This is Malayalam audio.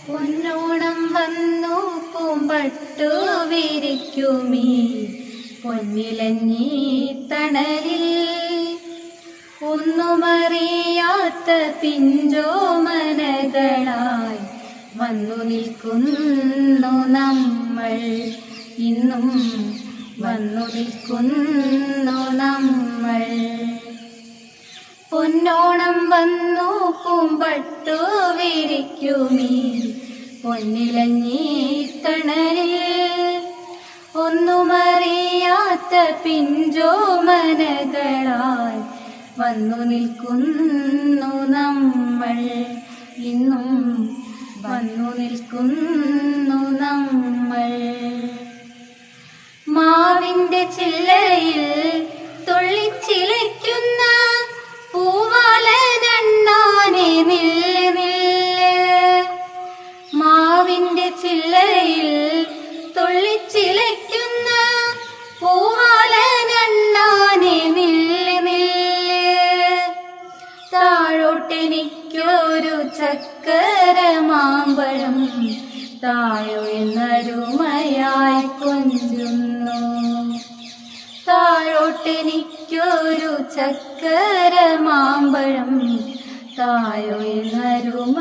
പൊന്നോണം വന്നു പൂമ്പട്ടു വിരിക്കുമീ പൊന്നിലഞ്ഞി തണലിൽ ഒന്നുമറിയാത്ത പിഞ്ചോമനകളായി വന്നു നിൽക്കുന്നു നമ്മൾ. ഇന്നും വന്നു നിൽക്കുന്നു നമ്മൾ. പൊന്നോണം വന്നു പൂമ്പട്ടു വിരിക്കുമീ പൊന്നിലഞ്ഞി തണലിൽ ഒന്നുമറിയാത്ത പിഞ്ചോമനകളായി വന്നു നിൽക്കുന്നു നമ്മൾ. ഇന്നും വന്നു നിൽക്കുന്നു നമ്മൾ. മാവിന്റെ ചില്ലയിൽ തുള്ളിച്ചിലയ്ക്കുന്ന പൂവാലനണ്ണാനെ നില്ല് നില്ല്. മാവിന്റെ ചില്ലയിൽ തുള്ളിച്ചിലയ്ക്കുന്ന പൂവാലനണ്ണാനെ നില്ല് നില്ല്. താഴോട്ടെനിക്കൊരു ചക്കര മാമ്പഴം താഴോ എന്നരുമയായി കൊഞ്ചുന്നു. താഴോട്ടെനിക്കൊരു ചക്കര മാമ്പഴം താഴോ എന്നരുമ